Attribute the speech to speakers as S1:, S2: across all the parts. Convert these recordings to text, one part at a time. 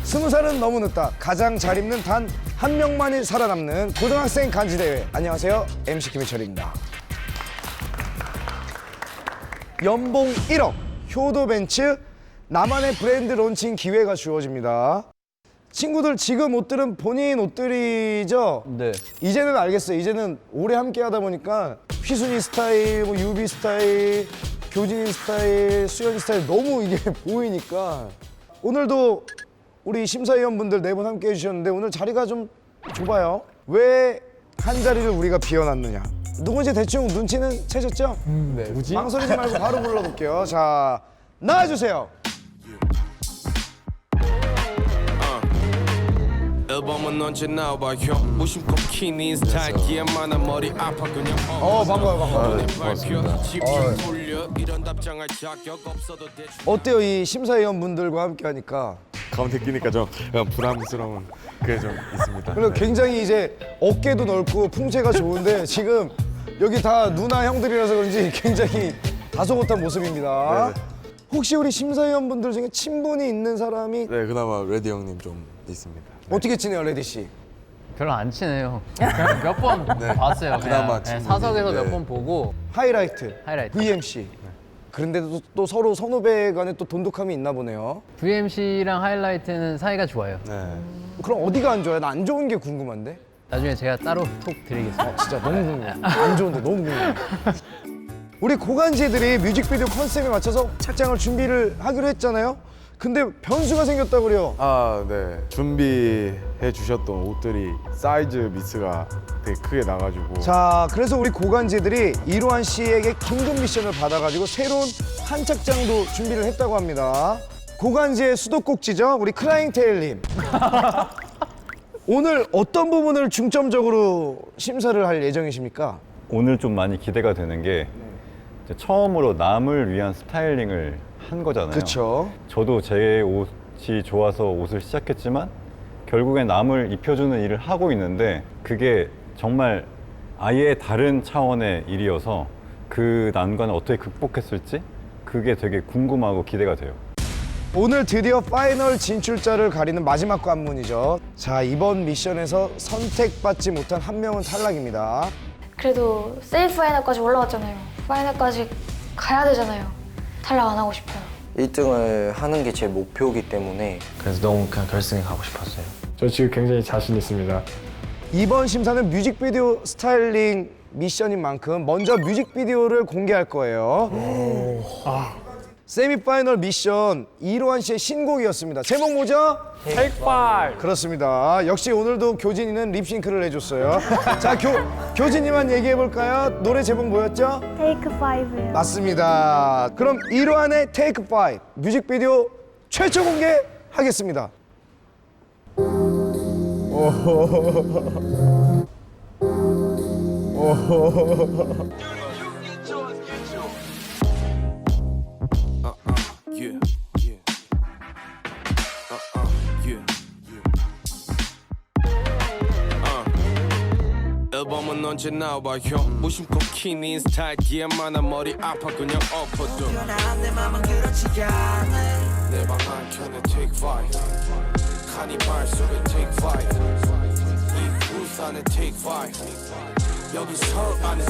S1: 20살은 너무 늦다. 가장 잘 입는 단 한 명만이 살아남는 고등학생 간지대회. 안녕하세요. MC 김희철입니다. 연봉 1억, 효도 벤츠, 나만의 브랜드 론칭 기회가 주어집니다. 친구들 지금 옷들은 본인 옷들이죠?
S2: 네.
S1: 이제는 알겠어요. 이제는 오래 함께 하다 보니까 휘순이 스타일, 뭐 유비 스타일, 교진이 스타일, 수연이 스타일 너무 이게 보이니까 오늘도 우리 심사위원분들 네 분 함께 해주셨는데 오늘 자리가 좀 좁아요. 왜 한 자리를 우리가 비워놨느냐? 누군지 대충 눈치는 채셨죠?
S2: 네. 뭐지?
S1: 망설이지 말고 바로 불러볼게요. 자, 나와주세요.
S3: 앨범은 언제 나와 형 무심코 킨 인스타기에 많아 머리 아파 그냥
S1: 반가워요.
S3: 고맙습니다. 집중 돌려 이런 답장할 자격 없어도 대충
S1: 어때요? 이 심사위원분들과 함께 하니까.
S4: 가운데 끼니까 좀 약간 부담스러운 그게 좀 있습니다.
S1: 그리고 굉장히 이제 어깨도 넓고 풍채가 좋은데 지금 여기 다 누나 형들이라서 그런지 굉장히 다소곳한 모습입니다.
S4: 네네.
S1: 혹시 우리 심사위원분들 중에 친분이 있는 사람이
S4: 네, 그나마 레디 형님 좀 있습니다.
S1: 어떻게 지내요, 레디 씨?
S2: 별로 안 친해요. 그냥 몇 번 봤어요.
S4: 그나마
S2: 그냥
S4: 친분이.
S2: 사석에서
S4: 네.
S2: 몇 번 보고
S1: 하이라이트,
S2: 하이라이트.
S1: VMC. 그런데도 또 서로 선후배 간에 또 돈독함이 있나 보네요.
S2: VMC랑 하이라이트는 사이가 좋아요.
S4: 네.
S1: 그럼 어디가 안 좋아요? 나 안 좋은 게 궁금한데?
S2: 나중에 제가 따로 톡 드리겠습니다.
S1: 진짜 너무 궁금해. 안 좋은데 너무 궁금해. 우리 고간지들이 뮤직비디오 컨셉에 맞춰서 착장을 준비를 하기로 했잖아요. 근데 변수가 생겼다고 그래요.
S4: 아, 네. 준비해 주셨던 옷들이 사이즈 미스가 되게 크게 나가지고.
S1: 자, 그래서 우리 고간지들이 이로한 씨에게 긴급 미션을 받아가지고 새로운 한 착장도 준비를 했다고 합니다. 고간지의 수도꼭지죠, 우리 크라잉테일님. 오늘 어떤 부분을 중점적으로 심사를 할 예정이십니까?
S5: 오늘 좀 많이 기대가 되는 게 이제 처음으로 남을 위한 스타일링을 한 거잖아요.
S1: 그렇죠.
S5: 저도 제 옷이 좋아서 옷을 시작했지만 결국엔 남을 입혀주는 일을 하고 있는데 그게 정말 아예 다른 차원의 일이어서 그 난관을 어떻게 극복했을지 그게 되게 궁금하고 기대가 돼요.
S1: 오늘 드디어 파이널 진출자를 가리는 마지막 관문이죠. 자, 이번 미션에서 선택받지 못한 한 명은 탈락입니다.
S6: 그래도 세미 파이널까지 올라왔잖아요. 파이널까지 가야 되잖아요. 탈락 안 하고 싶어요.
S7: 1등을 하는 게 제 목표이기 때문에
S8: 그래서 너무 그냥 결승에 가고 싶었어요.
S9: 저 지금 굉장히 자신 있습니다.
S1: 이번 심사는 뮤직비디오 스타일링 미션인 만큼 먼저 뮤직비디오를 공개할 거예요. 세미파이널 미션 이로한 씨의 신곡이었습니다. 제목 뭐죠?
S9: Take 5.
S1: 그렇습니다. 역시 오늘도 교진이는 립싱크를 해줬어요. 자, 교진이만 얘기해볼까요? 노래 제목 뭐였죠?
S6: 테이크 5요.
S1: 맞습니다. 그럼 이로한의 Take 5 뮤직비디오 최초 공개하겠습니다.
S3: yeah yeah yeah 앨범은 언제 나와 형 무심코 킨 인스타기에 많아 머리 아파 그냥 엎어둬 내 방 한켠에 take 5 카니발 속에 take 5 이 부산에 take 5 여기 서울 안에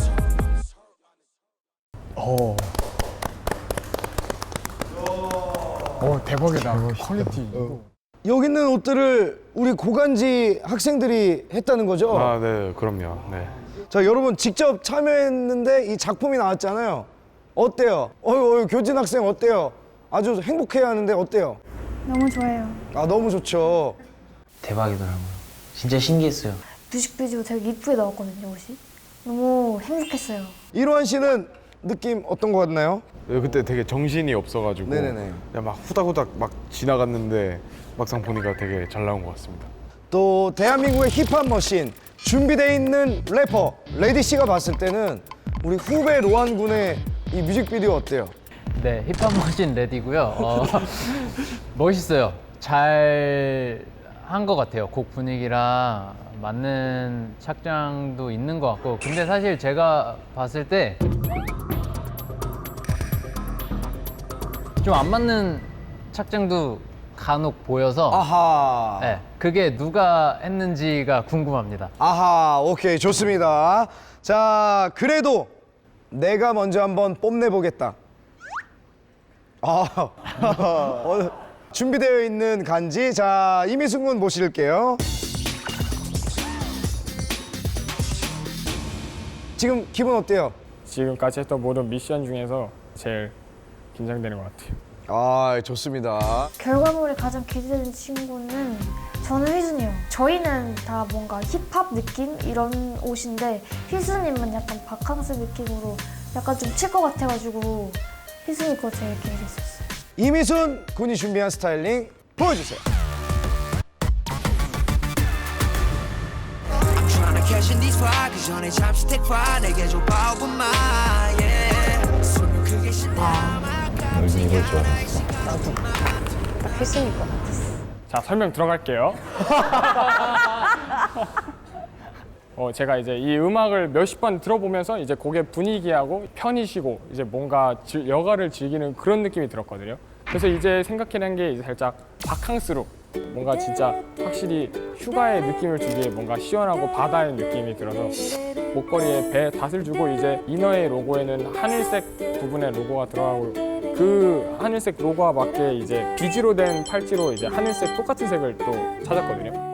S9: 대박이다. 퀄리티.
S1: 여기 있는 옷들을 우리 고간지 학생들이 했다는 거죠?
S4: 아, 네, 그럼요. 네.
S1: 자, 여러분 직접 참여했는데 이 작품이 나왔잖아요. 어때요? 교진 학생 어때요? 아주 행복해야 하는데 어때요?
S6: 너무 좋아요.
S1: 아, 너무 좋죠.
S8: 대박이더라고요. 진짜 신기했어요.
S6: 뮤직비디오 되게 이쁘게 나왔거든요, 옷이. 너무 행복했어요.
S1: 이로한 씨는 느낌 어떤 거 같나요?
S4: 네, 그때 되게 정신이 없어가지고
S1: 네네네.
S4: 그냥 막 후닥후닥 막 지나갔는데 막상 보니까 되게 잘 나온 것 같습니다.
S1: 또 대한민국의 힙합 머신 준비되어 있는 래퍼 레디 씨가 봤을 때는 우리 후배 로한 군의 이 뮤직비디오 어때요?
S2: 네, 힙합 머신 레디고요. 멋있어요. 잘 한 것 같아요. 곡 분위기랑 맞는 착장도 있는 것 같고. 근데 사실 제가 봤을 때 좀 안 맞는 착장도 간혹 보여서
S1: 아하.
S2: 네, 그게 누가 했는지가 궁금합니다.
S1: 아하, 오케이, 좋습니다. 자, 그래도 내가 먼저 한번 뽐내보겠다. 준비되어 있는 간지. 자, 이미승 군 모실게요. 지금 기분 어때요?
S9: 지금까지 했던 모든 미션 중에서 제일 긴장되는 것 같아요.
S1: 아, 좋습니다.
S6: 결과물이 가장 기대되는 친구는 저는 휘순이요. 저희는 다 뭔가 힙합 느낌 이런 옷인데 휘순님은 약간 바캉스 느낌으로 약간 좀 칠 것 같아가지고 휘순이 거 제일 기대됐었어요.
S1: 이미순 군이 준비한 스타일링 보여주세요.
S3: Tryna cash in these fire 그 전에 잠시 take fire 내게 좀 봐보마 yeah 숨을 크게 쉬나
S5: 너희도 이럴 줄 알았어.
S6: 딱 휘순이 거 같았어.
S9: 자, 설명 들어갈게요. 제가 이제 이 음악을 몇십 번 들어보면서 이제 곡의 분위기하고 편히 쉬고 이제 뭔가 여가를 즐기는 그런 느낌이 들었거든요. 그래서 이제 생각해낸 게 이제 살짝 바캉스룩, 뭔가 진짜 확실히 휴가의 느낌을 주기에 뭔가 시원하고 바다의 느낌이 들어서 목걸이에 배 닷을 주고 이제 이너의 로고에는 하늘색 부분의 로고가 들어가고 그 하늘색 로고와 맞게 이제 비지로 된 팔찌로 이제 하늘색 똑같은 색을 또 찾았거든요.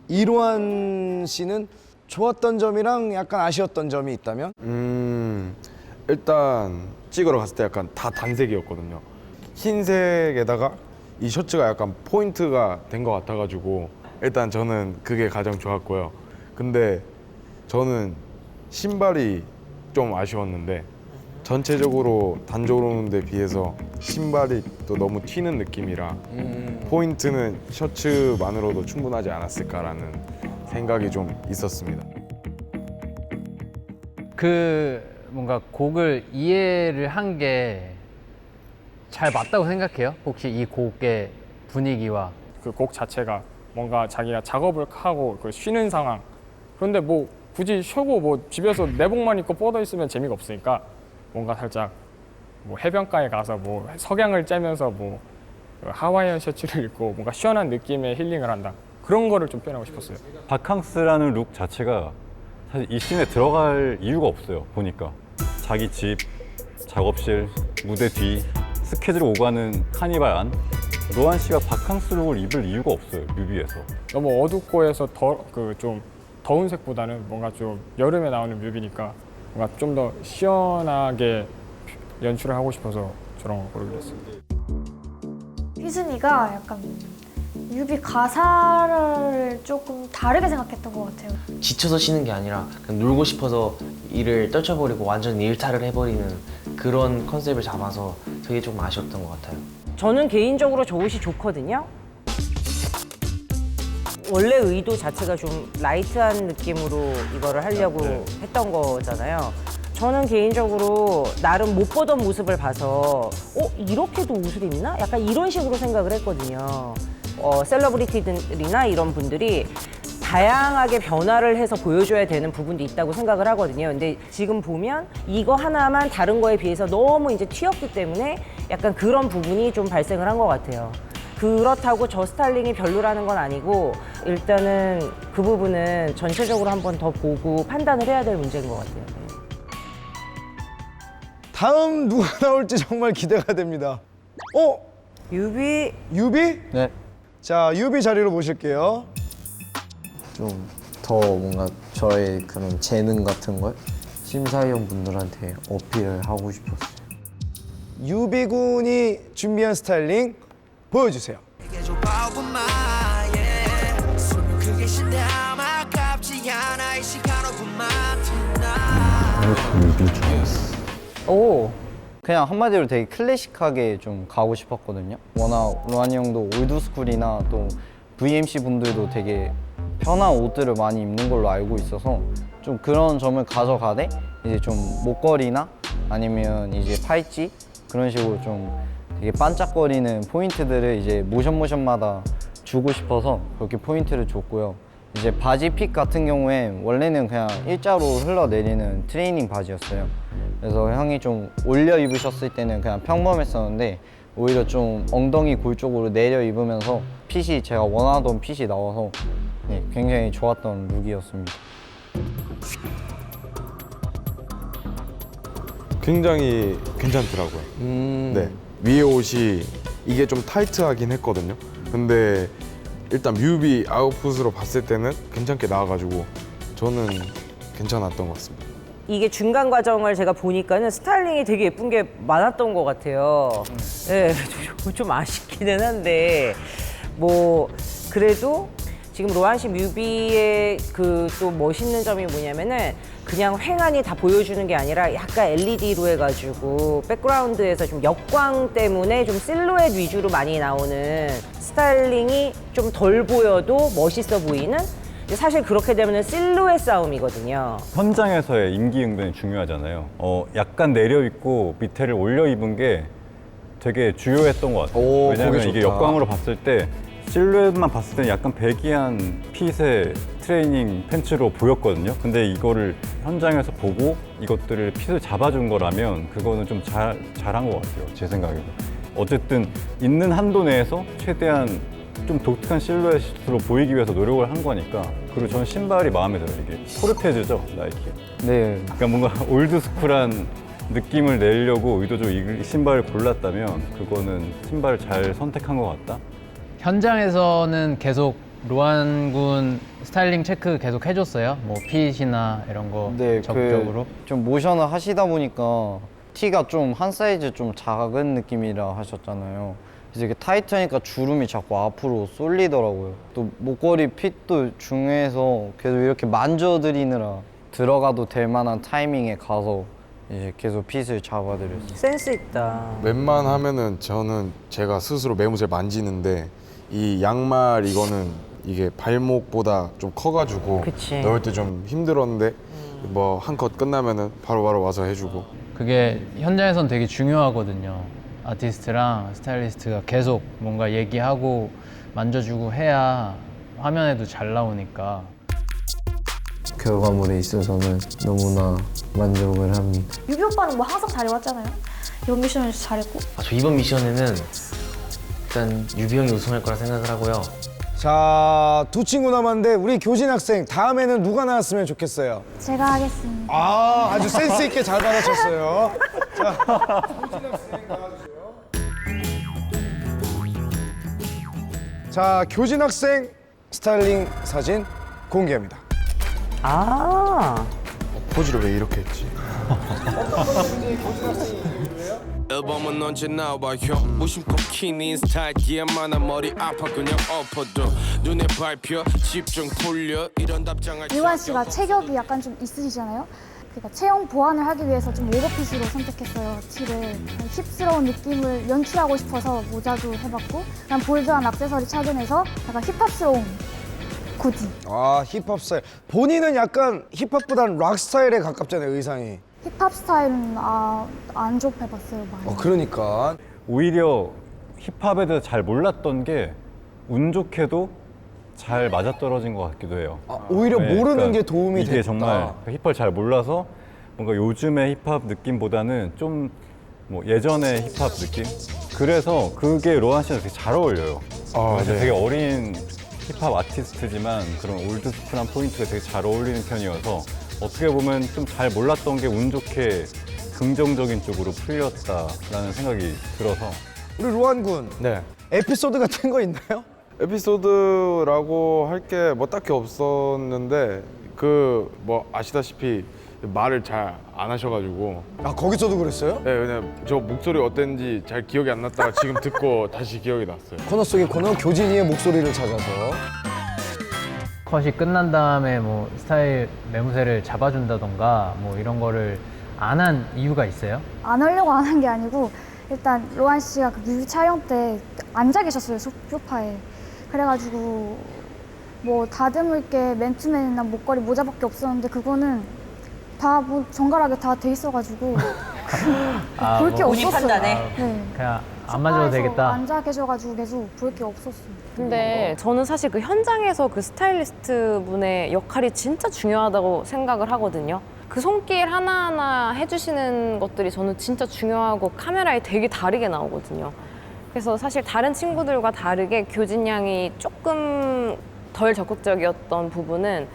S1: 이로한 씨는 좋았던 점이랑 약간 아쉬웠던 점이 있다면?
S4: 일단 찍으러 갔을 때 약간 다 단색이었거든요. 흰색에다가 이 셔츠가 약간 포인트가 된 것 같아가지고 일단 저는 그게 가장 좋았고요. 근데 저는 신발이 좀 아쉬웠는데 전체적으로 단조로운 데 비해서 신발이 또 너무 튀는 느낌이라 포인트는 셔츠만으로도 충분하지 않았을까라는 생각이 좀 있었습니다.
S2: 그 뭔가 곡을 이해를 한 게 잘 맞다고 생각해요? 혹시 이 곡의 분위기와
S9: 그 곡 자체가 뭔가 자기가 작업을 하고 그 쉬는 상황. 그런데 뭐 굳이 쉬고 뭐 집에서 내복만 입고 뻗어 있으면 재미가 없으니까 뭔가 살짝 뭐 해변가에 가서 뭐 석양을 쬐면서 뭐 하와이안 셔츠를 입고 뭔가 시원한 느낌의 힐링을 한다. 그런 거를 좀 표현하고 싶었어요.
S5: 바캉스라는 룩 자체가 사실 이 씬에 들어갈 이유가 없어요. 보니까 자기 집, 작업실, 무대 뒤, 스케줄 오가는 카니발 안, 로한 씨가 바캉스 룩을 입을 이유가 없어요. 뮤비에서.
S9: 너무 어둡고 해서 좀 더운 색보다는 뭔가 좀 여름에 나오는 뮤비니까 뭔가 좀 더 시원하게 연출을 하고 싶어서 저런 걸 고르게 됐어요.
S6: 휘순이가 약간 뮤비 가사를 조금 다르게 생각했던 것 같아요.
S8: 지쳐서 쉬는 게 아니라 그냥 놀고 싶어서 일을 떨쳐버리고 완전 일탈을 해버리는 그런 컨셉을 잡아서 되게 조금 아쉬웠던 것 같아요.
S10: 저는 개인적으로 저 옷이 좋거든요. 원래 의도 자체가 좀 라이트한 느낌으로 이거를 하려고 했던 거잖아요. 저는 개인적으로 나름 못 보던 모습을 봐서 이렇게도 옷을 입나? 약간 이런 식으로 생각을 했거든요. 셀러브리티들이나 이런 분들이 다양하게 변화를 해서 보여줘야 되는 부분도 있다고 생각을 하거든요. 근데 지금 보면 이거 하나만 다른 거에 비해서 너무 이제 튀었기 때문에 약간 그런 부분이 좀 발생을 한 것 같아요. 그렇다고 저 스타일링이 별로라는 건 아니고 일단은 그 부분은 전체적으로 한 번 더 보고 판단을 해야 될 문제인 것 같아요.
S1: 다음 누가 나올지 정말 기대가 됩니다.
S10: 유비.
S1: 유비?
S8: 네.
S1: 자, 유비 자리로 모실게요.
S7: 좀 더 뭔가 저의 그런 재능 같은 걸 심사위원 분들한테 어필을 하고 싶었어요.
S1: 유비 군이 준비한 스타일링 보여주세요.
S3: 내게 좀 봐보마 yeah 숨을 크게 쉰다 아깝지 않아 이 시간 오고만
S10: 오.
S11: 그냥 한마디로 되게 클래식하게 좀 가고 싶었거든요. 워낙 로한이 형도 올드스쿨이나 또 VMC 분들도 되게 편한 옷들을 많이 입는 걸로 알고 있어서 좀 그런 점을 가져가되 이제 좀 목걸이나 아니면 이제 팔찌 그런 식으로 좀 되게 반짝거리는 포인트들을 이제 모션마다 주고 싶어서 그렇게 포인트를 줬고요. 이제 바지 핏 같은 경우엔 원래는 그냥 일자로 흘러내리는 트레이닝 바지였어요. 그래서 형이 좀 올려 입으셨을 때는 그냥 평범했었는데 오히려 좀 엉덩이 골 쪽으로 내려 입으면서 핏이 제가 원하던 핏이 나와서 네, 굉장히 좋았던 룩이었습니다.
S4: 굉장히 괜찮더라고요. 네, 위에 옷이 이게 좀 타이트하긴 했거든요. 근데 일단 뮤비 아웃풋으로 봤을 때는 괜찮게 나와가지고 저는 괜찮았던 것 같습니다.
S10: 이게 중간 과정을 제가 보니까는 스타일링이 되게 예쁜 게 많았던 것 같아요. 네, 좀 아쉽기는 한데 뭐 그래도 지금 로한 씨 뮤비의 그 또 멋있는 점이 뭐냐면은 그냥 횡하니 다 보여주는 게 아니라 약간 LED로 해가지고 백그라운드에서 좀 역광 때문에 좀 실루엣 위주로 많이 나오는 스타일링이 좀 덜 보여도 멋있어 보이는, 사실 그렇게 되면 실루엣 싸움이거든요.
S5: 현장에서의 임기응변이 중요하잖아요. 약간 내려 입고 밑에를 올려 입은 게 되게 주요했던 것 같아요.
S1: 오,
S5: 왜냐하면
S1: 그게
S5: 이게
S1: 좋다.
S5: 역광으로 봤을 때 실루엣만 봤을 때는 약간 배기한 핏의 트레이닝 팬츠로 보였거든요. 근데 이거를 현장에서 보고 이것들을 핏을 잡아준 거라면 그거는 좀 잘한 것 같아요. 제 생각에도. 어쨌든 있는 한도 내에서 최대한 좀 독특한 실루엣으로 보이기 위해서 노력을 한 거니까. 그리고 저는 신발이 마음에 들어요. 이게 포르테즈죠, 나이키.
S11: 네,
S5: 그러니까 뭔가 올드스쿨한 느낌을 내려고 의도적으로 이 신발을 골랐다면 그거는 신발을 잘 선택한 것 같다.
S2: 현장에서는 계속 로한 군 스타일링 체크 계속 해줬어요? 뭐 핏이나 이런 거
S11: 네,
S2: 적극적으로?
S11: 좀 모션을 하시다 보니까 티가 좀 한 사이즈 좀 작은 느낌이라 하셨잖아요. 그래서 이게 타이트하니까 주름이 자꾸 앞으로 쏠리더라고요. 또 목걸이 핏도 중요해서 계속 이렇게 만져드리느라 들어가도 될 만한 타이밍에 가서 이제 계속 핏을 잡아드렸어요.
S10: 센스 있다.
S4: 웬만하면은 저는 제가 스스로 매무새 만지는데 이 양말 이거는 이게 발목보다 좀 커가지고
S10: 그치.
S4: 넣을 때 좀 힘들었는데 뭐 한 컷 끝나면은 바로바로 와서 해주고.
S2: 그게 현장에선 되게 중요하거든요. 아티스트랑 스타일리스트가 계속 뭔가 얘기하고 만져주고 해야 화면에도 잘 나오니까.
S7: 결과물에 있어서는 너무나 만족을 합니다.
S6: 유비 오빠는 뭐 항상 잘해왔잖아요. 이번 미션에서 잘했고.
S8: 저 이번 미션에는 일단 유비 형이 우승할 거라 생각을 하고요.
S1: 자, 두 친구 남았는데 우리 교진 학생 다음에는 누가 나왔으면 좋겠어요?
S6: 제가 하겠습니다.
S1: 아, 아주 센스 있게 잘 받아쳤어요. 자, 교진 학생 나와주세요. 자, 교진 학생 스타일링 사진 공개합니다.
S10: 아,
S4: 포즈를 왜 이렇게 했지?
S3: 앨범은 언제 나와 형 무심코 키닌 스타일기에만 한 머리 아파 그냥 엎어도 눈에 밟혀 집중 풀려 이런 답장할
S6: 유한 씨가 체격이 약간 좀 있으시잖아요. 그러니까 체형 보완을 하기 위해서 좀 오버핏으로 선택했어요. 티를 힙스러운 느낌을 연출하고 싶어서 모자도 해봤고, 그냥 볼드한 액세서리 착용해서 약간 힙합스러운 구디.
S1: 아, 힙합 스타일. 본인은 약간 힙합보다는 락 스타일에 가깝잖아요, 의상이.
S6: 힙합 스타일은 안 접해봤어요, 많이.
S1: 그러니까.
S5: 오히려 힙합에 대해서 잘 몰랐던 게 운 좋게도 잘 맞아떨어진 것 같기도 해요.
S1: 오히려
S5: 네,
S1: 모르는
S5: 그러니까
S1: 게 도움이
S5: 이게
S1: 됐다.
S5: 정말 힙합을 잘 몰라서 뭔가 요즘의 힙합 느낌보다는 좀 뭐 예전의 힙합 느낌? 그래서 그게 로한 씨랑 되게 잘 어울려요.
S4: 아, 네.
S5: 되게 어린 힙합 아티스트지만 그런 올드스쿨한 포인트가 되게 잘 어울리는 편이어서 어떻게 보면 좀 잘 몰랐던 게 운 좋게 긍정적인 쪽으로 풀렸다라는 생각이 들어서.
S1: 우리 로한 군,
S4: 네.
S1: 에피소드 같은 거 있나요?
S4: 에피소드라고 할 게 뭐 딱히 없었는데 그 뭐 아시다시피 말을 잘 안 하셔가지고.
S1: 아, 거기서도 그랬어요?
S4: 네, 왜냐면 저 목소리 어땠는지 잘 기억이 안 났다가 지금 듣고 다시 기억이 났어요.
S1: 코너 속의 코너 교진이의 목소리를 찾아서.
S2: 컷이 끝난 다음에 뭐 스타일 매무새를 잡아준다던가 뭐 이런 거를 안 한 이유가 있어요?
S6: 안 하려고 안 한 게 아니고, 일단 로한 씨가 그 뮤비 촬영 때 앉아 계셨어요, 소파에. 그래가지고 뭐 다듬을 게 맨투맨이나 목걸이, 모자밖에 없었는데 그거는 다 뭐 정갈하게 다 돼 있어가지고 볼 게
S2: 뭐
S10: 본인
S6: 없었어요.
S10: 판단에?
S6: 네.
S2: 그냥 안 만져도
S6: 소파에서
S2: 되겠다.
S6: 앉아 계셔가지고 계속 볼 게 없었어요.
S12: 근데 저는 사실 그 현장에서 그 스타일리스트 분의 역할이 진짜 중요하다고 생각을 하거든요. 그 손길 하나하나 해주시는 것들이 저는 진짜 중요하고 카메라에 되게 다르게 나오거든요. 그래서 사실 다른 친구들과 다르게 교진 양이 조금 덜 적극적이었던 부분은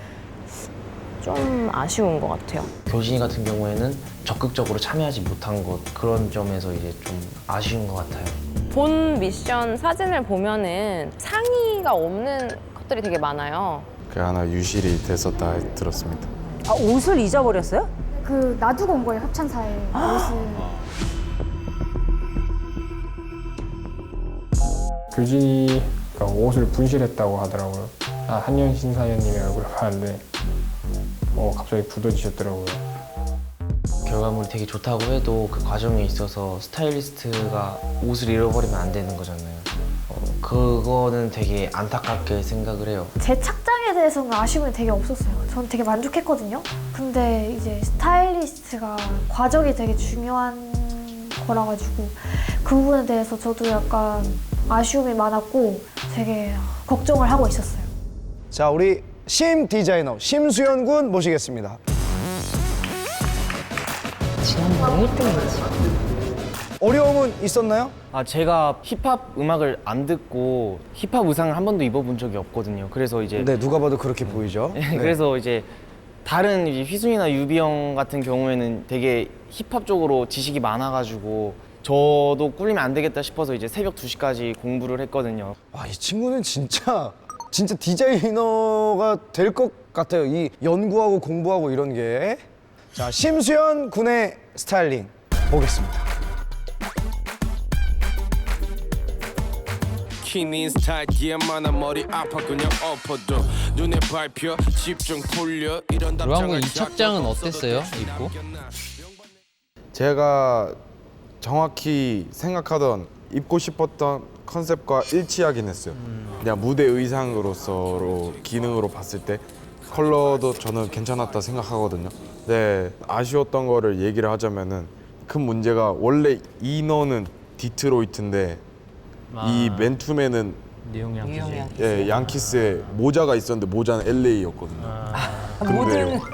S12: 좀 아쉬운 것 같아요.
S8: 교진이 같은 경우에는 적극적으로 참여하지 못한 것, 그런 점에서 이제 좀 아쉬운 것 같아요.
S12: 본 미션 사진을 보면은 상의가 없는 것들이 되게 많아요.
S4: 그 하나 유실이 됐었다 들었습니다.
S10: 아, 옷을 잊어버렸어요?
S6: 그 놔두고 온 거예요, 합창사에 옷을.
S9: 교진이가 옷을 분실했다고 하더라고요. 한현 심사위원님의 얼굴을 봤는데 갑자기 굳어지셨더라고요.
S8: 결과물이 되게 좋다고 해도 그 과정에 있어서 스타일리스트가 옷을 잃어버리면 안 되는 거잖아요. 그거는 되게 안타깝게 생각을 해요.
S6: 제 착장에 대해서는 아쉬움이 되게 없었어요. 저는 되게 만족했거든요. 근데 이제 스타일리스트가 과정이 되게 중요한 거라 가지고 그 부분에 대해서 저도 약간 아쉬움이 많았고 되게 걱정을 하고 있었어요.
S1: 자, 우리 심 디자이너 심수연 군 모시겠습니다.
S13: 지난번 1등이었지.
S1: 어려움은 있었나요?
S8: 제가 힙합 음악을 안 듣고 힙합 의상을 한 번도 입어본 적이 없거든요. 그래서 이제
S1: 네, 누가 봐도 그렇게 보이죠. 네.
S8: 그래서 이제 다른 이제 휘순이나 유비 형 같은 경우에는 되게 힙합 쪽으로 지식이 많아가지고 저도 꿀리면 안 되겠다 싶어서 이제 새벽 2시까지 공부를 했거든요.
S1: 와, 이 친구는 진짜 디자이너가 될 것 같아요. 이 연구하고 공부하고 이런 게. 자, 심수연 군의 스타일링 보겠습니다.
S3: 키닌 스타일 기에만한 머리 아파 그냥 엎어도 눈에 밟혀 집중 풀려 이런
S2: 루안 군 이 착장은 어땠어요? 입고?
S4: 제가 정확히 생각하던 입고 싶었던 컨셉과 일치하긴 했어요. 그냥 무대 의상으로서 기능으로 봤을 때 컬러도 저는 괜찮았다 생각하거든요. 네, 아쉬웠던 거를 얘기를 하자면은 큰 문제가 원래 이너는 디트로이트인데 이 맨투맨은
S2: 뉴욕 양키즈.
S4: 예, 양키스에 모자가 있었는데 모자는 LA였거든요.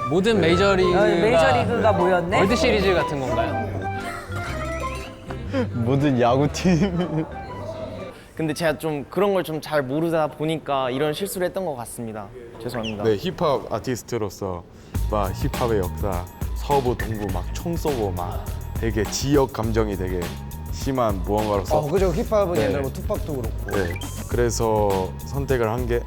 S2: 모든 메이저리그가
S10: 메이저리그가 모였네?
S2: 월드 시리즈 같은 건가요?
S11: 모든 야구팀.
S8: 근데 제가 좀 그런 걸 좀 잘 모르다 보니까 이런 실수를 했던 것 같습니다. 죄송합니다.
S4: 네, 힙합 아티스트로서 막 힙합의 역사, 서부 동부 막 총 쏘고 막 되게 지역 감정이 되게 심한 무언가로서
S1: 그죠. 힙합은
S4: 네.
S1: 옛날 뭐 투팍도 그렇고.
S4: 네, 그래서 선택을 한 게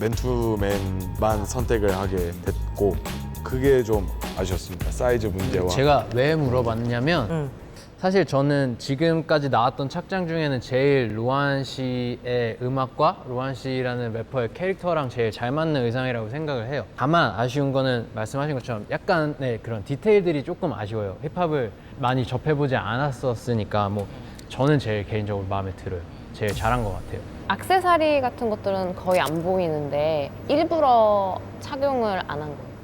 S4: 맨투맨만 선택을 하게 됐고 그게 좀 아쉬웠습니다. 사이즈 문제와
S2: 제가 왜 물어봤냐면 사실 저는 지금까지 나왔던 착장 중에는 제일 루안 씨의 음악과 루안 씨라는 래퍼의 캐릭터랑 제일 잘 맞는 의상이라고 생각을 해요. 다만 아쉬운 거는 말씀하신 것처럼 약간의 그런 디테일들이 조금 아쉬워요. 힙합을 많이 접해보지 않았었으니까 뭐 저는 제일 개인적으로 마음에 들어요. 제일 잘한 것 같아요.
S12: 액세서리 같은 것들은 거의 안 보이는데 일부러 착용을 안 한 거예요.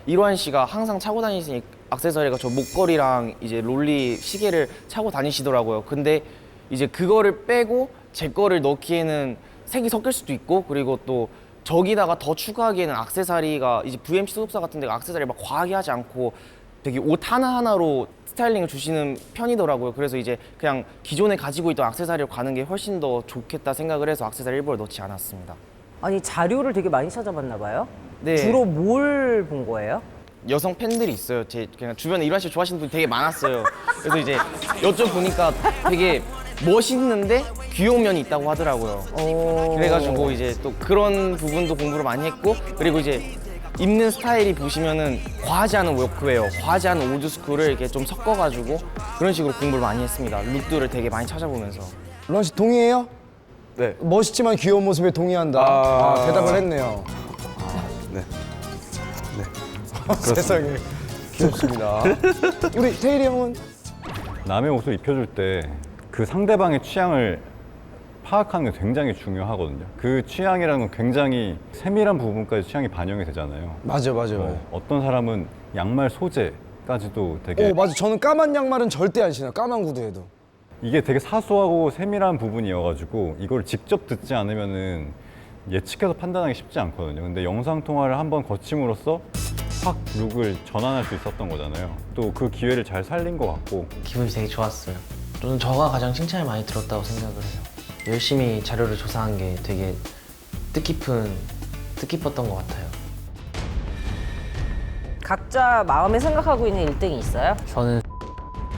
S8: 이로한 씨가 항상 차고 다니시니 액세서리가 저 목걸이랑 이제 롤리 시계를 차고 다니시더라고요. 근데 이제 그거를 빼고 제 거를 넣기에는 색이 섞일 수도 있고 그리고 또 저기다가 더 추가하기에는 액세서리가 이제 VMC 소속사 같은 데가 액세서리 막 과하게 하지 않고 되게 옷 하나하나로 스타일링을 주시는 편이더라고요. 그래서 이제 그냥 기존에 가지고 있던 액세서리를 가는 게 훨씬 더 좋겠다 생각을 해서 액세서리 일부러 넣지 않았습니다.
S10: 아니, 자료를 되게 많이 찾아봤나 봐요?
S8: 네.
S10: 주로 뭘 본 거예요?
S8: 여성 팬들이 있어요. 제 그냥 주변에 이로한 씨 좋아하시는 분이 되게 많았어요. 그래서 이제 여쭤보니까 되게 멋있는데 귀여운 면이 있다고 하더라고요. 그래가지고 이제 또 그런 부분도 공부를 많이 했고 그리고 이제 입는 스타일이 보시면은 과하지 않은 워크웨어, 과하지 않은 올드스쿨을 이렇게 좀 섞어가지고 그런 식으로 공부를 많이 했습니다. 룩들을 되게 많이 찾아보면서.
S1: 루안 씨 동의해요?
S4: 네.
S1: 멋있지만 귀여운 모습에 동의한다. 대답을 했네요.
S4: 네.
S1: 세상에 귀엽습니다. 우리 태일이 형은?
S5: 남의 옷을 입혀줄 때 그 상대방의 취향을 파악하는 게 굉장히 중요하거든요. 그 취향이라는 건 굉장히 세밀한 부분까지 취향이 반영이 되잖아요.
S1: 맞아.
S5: 어떤 사람은 양말 소재까지도 되게
S1: 맞아. 저는 까만 양말은 절대 안 신어요. 까만 구두에도.
S5: 이게 되게 사소하고 세밀한 부분이어가지고 이걸 직접 듣지 않으면은 예측해서 판단하기 쉽지 않거든요. 근데 영상 통화를 한번 거침으로써 확 룩을 전환할 수 있었던 거잖아요. 또 그 기회를 잘 살린 것 같고
S8: 기분이 되게 좋았어요.
S14: 저는 저가 가장 칭찬을 많이 들었다고 생각을 해요. 열심히 자료를 조사한 게 되게 뜻깊었던 것 같아요.
S10: 각자 마음에 생각하고 있는 1등이 있어요?
S2: 저는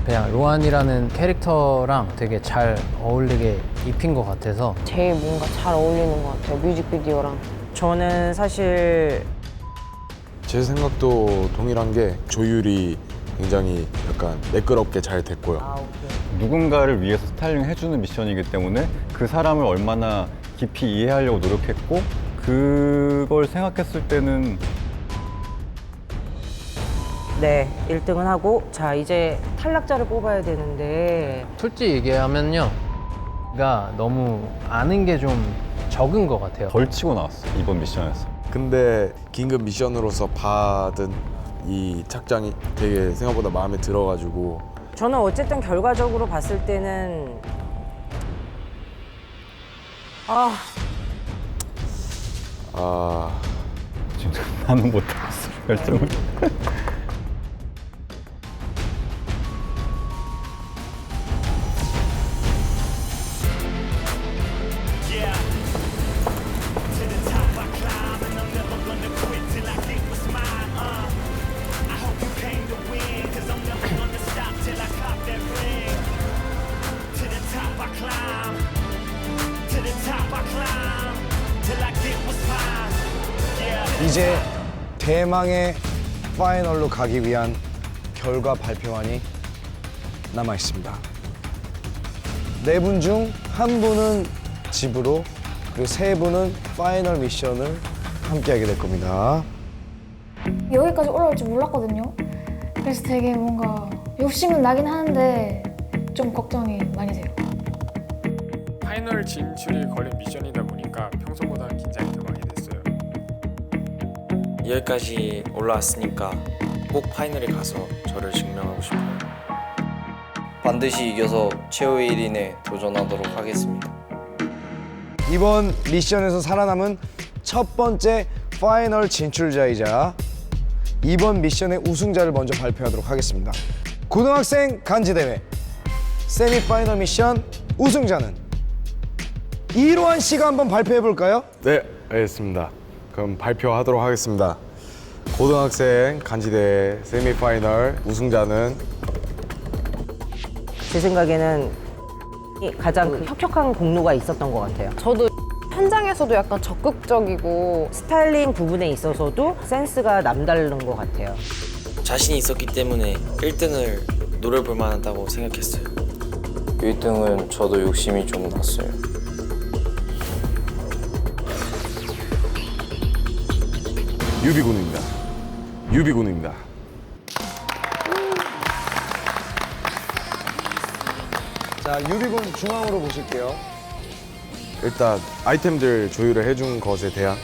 S2: 그냥 로안이라는 캐릭터랑 되게 잘 어울리게 입힌 것 같아서
S12: 제일 뭔가 잘 어울리는 것 같아요, 뮤직비디오랑.
S10: 저는 사실
S4: 제 생각도 동일한 게 조율이 굉장히 약간 매끄럽게 잘 됐고요.
S5: 누군가를 위해서 스타일링 해주는 미션이기 때문에 그 사람을 얼마나 깊이 이해하려고 노력했고 그걸 생각했을 때는
S10: 네 1등은 하고 자 이제 탈락자를 뽑아야 되는데
S2: 솔직히 얘기하면요, 가 너무 아는 게 좀 적은 것 같아요.
S5: 덜 치고 나왔어 이번 미션에서.
S4: 근데 긴급 미션으로서 받은 이 착장이 되게 생각보다 마음에 들어가지고
S10: 저는 어쨌든 결과적으로 봤을 때는
S5: 진짜 나는 못하겠어 결정을.
S1: 이제 대망의 파이널로 가기 위한 결과 발표만이 남아 있습니다. 4분 중 1분은 집으로, 그리고 3분은 파이널 미션을 함께하게 될 겁니다.
S6: 여기까지 올라올 줄 몰랐거든요. 그래서 되게 뭔가 욕심은 나긴 하는데 좀 걱정이 많이 돼요.
S9: 파이널 진출이 걸린 미션이다 보니까 평소보다 긴장이 더 많이 됐어요.
S15: 여기까지 올라왔으니까 꼭 파이널에 가서 저를 증명하고 싶어요.
S11: 반드시 이겨서 최후의 1인에 도전하도록 하겠습니다.
S1: 이번 미션에서 살아남은 첫 번째 파이널 진출자이자 이번 미션의 우승자를 먼저 발표하도록 하겠습니다. 고등학생 간지대회 세미파이널 미션 우승자는 이로한 씨가 한번 발표해 볼까요?
S4: 네, 알겠습니다. 그럼 발표하도록 하겠습니다. 고등학생 간지대 세미파이널 우승자는
S10: 제 생각에는 가장 그 혁혁한 공로가 있었던 것 같아요.
S12: 저도 현장에서도 약간 적극적이고
S10: 스타일링 부분에 있어서도 센스가 남다른 것 같아요.
S15: 자신이 있었기 때문에 1등을 노려볼 만하다고 생각했어요.
S11: 1등은 저도 욕심이 좀 났어요.
S4: 유비군입니다. 유비군입니다.
S1: 자, 유비군 중앙으로 보실게요.
S4: 일단 아이템들 조율을 해준 것에 대한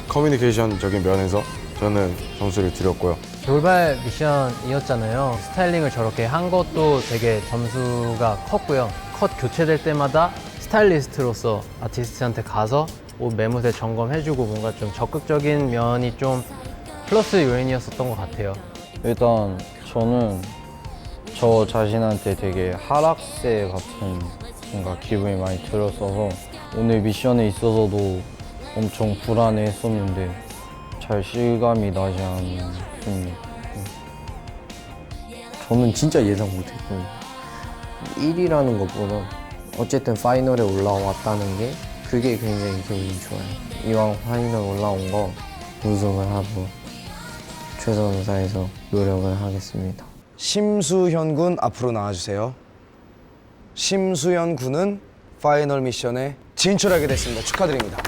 S4: 커뮤니케이션적인 면에서 저는 점수를 드렸고요.
S2: 돌발 미션이었잖아요. 스타일링을 저렇게 한 것도 되게 점수가 컸고요. 컷 교체될 때마다 스타일리스트로서 아티스트한테 가서 옷 매무새 점검해주고 뭔가 좀 적극적인 면이 좀 플러스 요인이었었던 것 같아요.
S11: 일단 저는 저 자신한테 되게 하락세 같은 뭔가 기분이 많이 들었어서 오늘 미션에 있어서도 엄청 불안해했었는데 잘 실감이 나지 않습니다.
S7: 저는 진짜 예상 못했거든요. 1위라는 것보다 어쨌든 파이널에 올라왔다는 게 그게 굉장히 기분이 좋아요. 이왕 파이널 올라온 거 우승을 하고 최선을 다해서 노력을 하겠습니다.
S1: 심수현 군 앞으로 나와주세요. 심수현 군은 파이널 미션에 진출하게 됐습니다. 축하드립니다.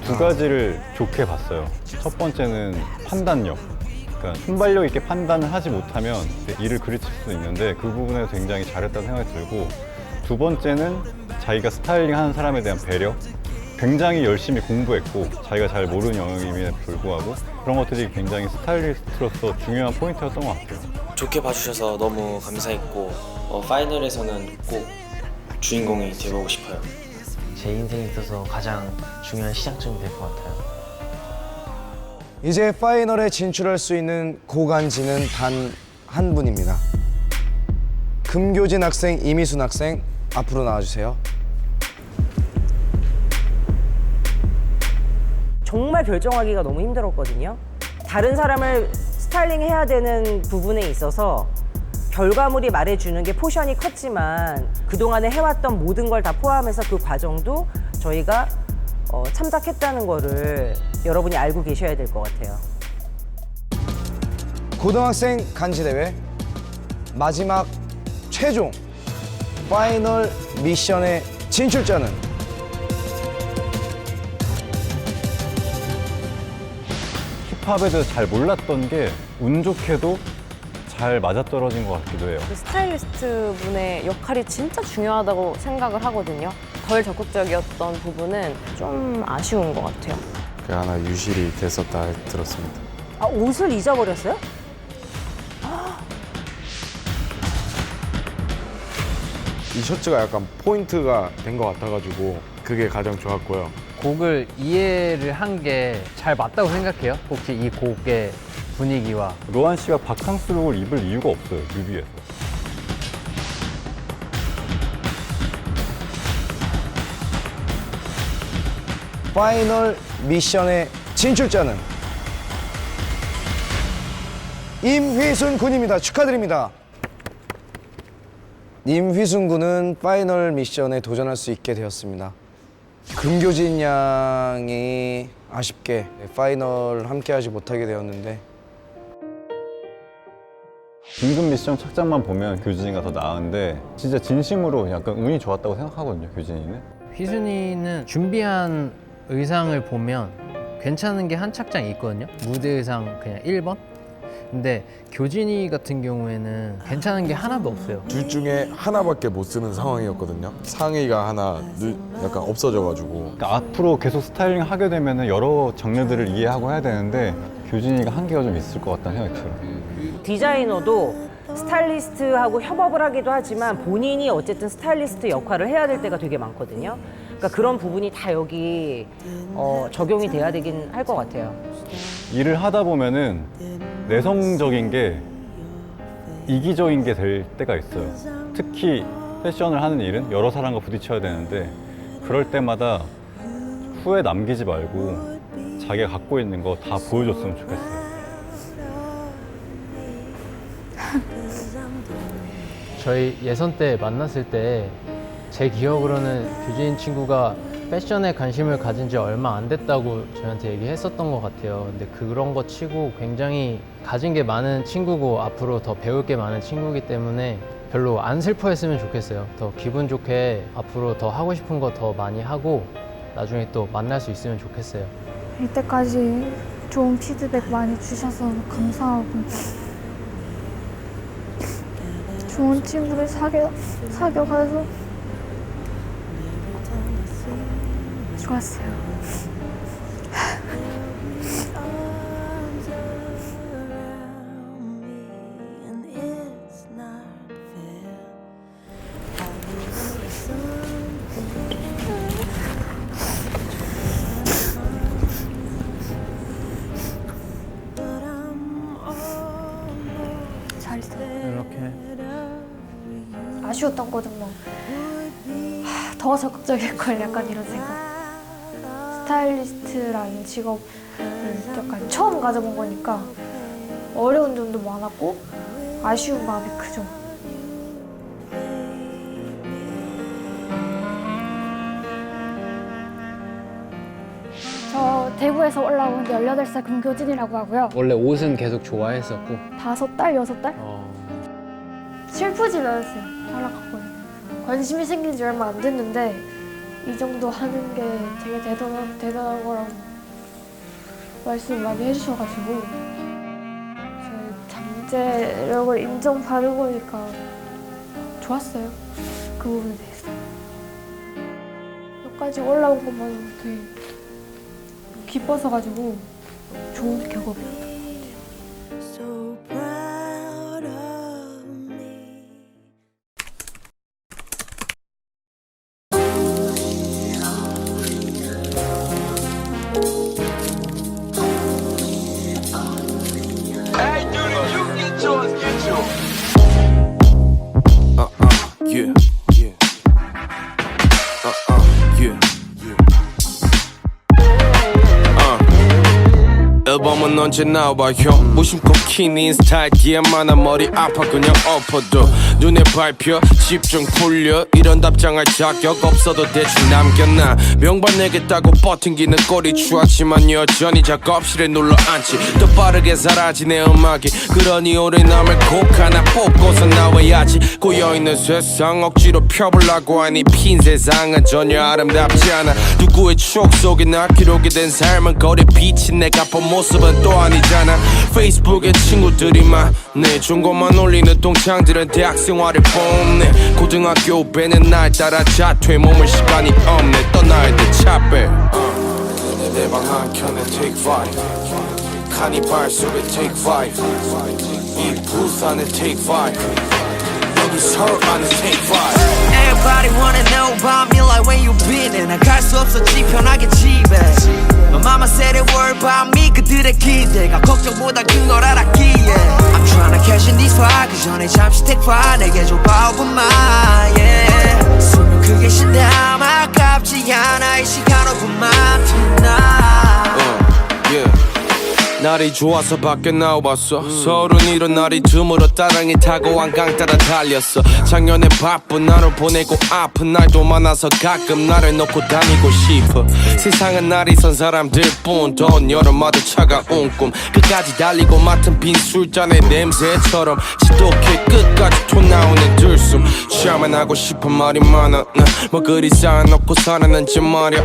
S5: 두 가지를 좋게 봤어요. 첫 번째는 판단력. 그러니까 순발력 있게 판단을 하지 못하면 일을 그르칠 수도 있는데 그 부분에서 굉장히 잘했다는 생각이 들고, 두 번째는 자기가 스타일링 하는 사람에 대한 배려. 굉장히 열심히 공부했고 자기가 잘 모르는 영역임에도 불구하고 그런 것들이 굉장히 스타일리스트로서 중요한 포인트였던 것 같아요.
S15: 좋게 봐주셔서 너무 감사했고 파이널에서는 꼭 주인공이 되보고 싶어요. 제 인생에 있어서 가장 중요한 시작점이 될 것 같아요.
S1: 이제 파이널에 진출할 수 있는 고간지는 단 한 분입니다. 금교진 학생, 이미순 학생 앞으로 나와주세요.
S10: 정말 결정하기가 너무 힘들었거든요. 다른 사람을 스타일링해야 되는 부분에 있어서 결과물이 말해주는 게 포션이 컸지만 그동안에 해왔던 모든 걸 다 포함해서 그 과정도 저희가 참작했다는 거를 여러분이 알고 계셔야 될 것 같아요.
S1: 고등학생 간지대회 마지막 최종 파이널 미션의 진출자는
S5: 힙합에 대해서 잘 몰랐던 게 운 좋게도 잘 맞아떨어진 것 같기도 해요.
S12: 그 스타일리스트 분의 역할이 진짜 중요하다고 생각을 하거든요. 덜 적극적이었던 부분은 좀 아쉬운 것 같아요.
S4: 그 하나 유실이 됐었다 들었습니다.
S10: 아, 옷을 잊어버렸어요?
S4: 이 셔츠가 약간 포인트가 된 것 같아가지고 그게 가장 좋았고요.
S2: 곡을 이해를 한 게 잘 맞다고 생각해요. 혹시 이 곡의 분위기와.
S5: 로한 씨가 바캉스룩을 입을 이유가 없어요, 뮤비에서.
S1: 파이널 미션의 진출자는 임휘순 군입니다. 축하드립니다. 임휘순 군은 파이널 미션에 도전할 수 있게 되었습니다. 금교진 양이 아쉽게 파이널 함께하지 못하게 되었는데
S5: 긴급 미션 착장만 보면 교진이가 더 나은데 진짜 진심으로 약간 운이 좋았다고 생각하거든요, 교진이는.
S2: 휘순이는 준비한 의상을 보면 괜찮은 게 한 착장이 있거든요. 무대 의상 그냥 1번? 근데 교진이 같은 경우에는 괜찮은 게 하나도 없어요.
S4: 둘 중에 하나밖에 못 쓰는 상황이었거든요. 상의가 하나 약간 없어져가지고.
S5: 그러니까 앞으로 계속 스타일링 하게 되면 여러 장르들을 이해하고 해야 되는데 교진이가 한계가 좀 있을 것 같다는 생각이 들어요.
S10: 디자이너도 스타일리스트하고 협업을 하기도 하지만 본인이 어쨌든 스타일리스트 역할을 해야 될 때가 되게 많거든요. 그러니까 그런 부분이 다 여기 적용이 돼야 되긴 할 것 같아요.
S5: 일을 하다 보면은 내성적인 게 이기적인 게 될 때가 있어요. 특히 패션을 하는 일은 여러 사람과 부딪혀야 되는데 그럴 때마다 후회 남기지 말고 자기가 갖고 있는 거 다 보여줬으면 좋겠어요.
S2: 저희 예선 때 만났을 때 제 기억으로는 규진 친구가 패션에 관심을 가진 지 얼마 안 됐다고 저한테 얘기했었던 것 같아요. 근데 그런 거 치고 굉장히 가진 게 많은 친구고 앞으로 더 배울 게 많은 친구이기 때문에 별로 안 슬퍼했으면 좋겠어요. 더 기분 좋게 앞으로 더 하고 싶은 거 더 많이 하고 나중에 또 만날 수 있으면 좋겠어요.
S6: 이때까지 좋은 피드백 많이 주셔서 감사하고 좋은 친구를 사귀어가서 좋았어요. 잘했어요.
S2: 이렇게
S6: 아쉬웠던 거는 뭐 더 적극적일 걸 약간 이런 생각. 스타일리스트라는 직업을 약간 처음 가져본 거니까 어려운 점도 많았고 아쉬운 마음이 크죠. 저 대구에서 올라온 18살 금교진이라고 하고요.
S2: 원래 옷은 계속 좋아했었고
S6: 5달, 6달? 슬프진 않았어요. 탈락했거든요. 관심이 생긴 지 얼마 안 됐는데 이 정도 하는 게 되게 대단한 거라고 말씀을 많이 해주셔가지고 저의 잠재력을 인정받은 거니까 좋았어요. 그 부분에 대해서. 여기까지 올라온 것만으로 되게 기뻐서가지고 좋은 경험이었던 것 같아요.
S3: Hey, dude, you get yours, get yours. yeah. 앨범은 언제 나와 형 무심코 킨 인스타에 DM 하나 머리 아파 그냥 엎어도 눈에 밟혀 집중 풀려 이런 답장할 자격 없어도 대충 남겨놔 명반 내겠다고 버팅기는 꼴이 추하지만 여전히 작업실에 눌러 앉지 더 빠르게 사라지 내 음악이 그러니 오래 남을 곡 하나 뽑고서 나와야지 고여있는 세상 억지로 펴보려고 하니 핀 세상은 전혀 아름답지 않아 누구의 추억 속에 나 기록이 된 삶은 거리 비친 내가 본 모습은 또 아니잖아 페이스북에 친구들이 많네 좋은 것만 올리는 동창들은 대학생활을 뽐내 고등학교 후배는 날 따라 자퇴 몸을 시간이 없네 떠나야 돼 차빼 내 방 한켠에 take five 카니발 속에 take five 이 부스 안에 take five 여기 서울 안에 take five
S16: Everybody wanna know about me like where you been and 난 갈 수 없었지 편하게 집에 My mama said a word about me 그들의 기대가 걱정보다 큰 걸 알았기에 I'm tryna cash in these fire 그 전에 잠시 take fire 내게 줘 power만 yeah 숨을 크게 쉰다 아깝지 않아 이 시간 5분만 tonight
S3: yeah. 날이 좋아서 밖에 나와봤어 서울은 이런 날이 드물어 따릉이 타고 한강 따라 달렸어 작년에 바쁜 하루 보내고 아픈 날도 많아서 가끔 나를 놓고 다니고 싶어 세상은 날이 선 사람들뿐 더운 여름마다 차가운 꿈 끝까지 달리고 맡은 빈 술잔의 냄새처럼 지독해 끝까지 토 나오는 들숨 취하면 하고 싶은 말이 많아 뭐 그리 쌓아놓고 살았는지 말야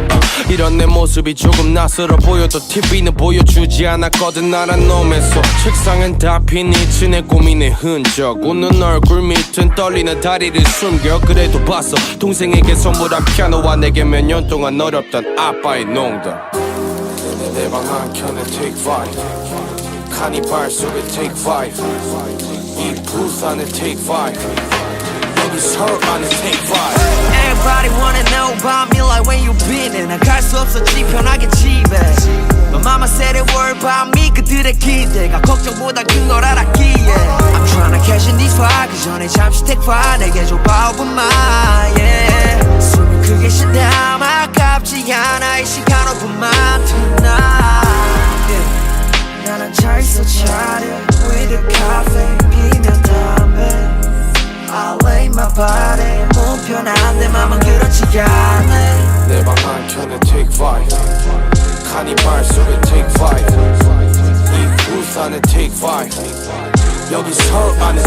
S3: 이런 내 모습이 조금 낯설어 보여도 TV는 보여주지 않았거든 나란 놈에서 책상엔 다 핀 이츠의 고민의 흔적 웃는 얼굴 밑은 떨리는 다리를 숨겨 그래도 봤어 동생에게 선물한 피아노와 내게 몇 년 동안 어렵던 아빠의 농담 내 방 한켠에 take five 카니발 속에 take five 이 부스 안에 take five 여기 서울 안에 take five
S16: Everybody wanna know about me like where you been and 난 갈 수 없었지 편하게 집에 My mama said a word about me 그들의 기대가 걱정보다 큰 걸 알았기에 I'm tryna cash in these fire 그 전에 잠시 take fire 내게 줘 power만 yeah 숨을 크게 쉰다 아깝지 않아 이 시간 5분만 tonight yeah. 나는 잘 써 차려 with a coffee 피면 담배 I lay my body 몸 편한데 맘은 그렇지 않네
S3: 내 방 한켠에 take five 카니발 속에 take five 이 부스 안에 take five 여기 서울 안에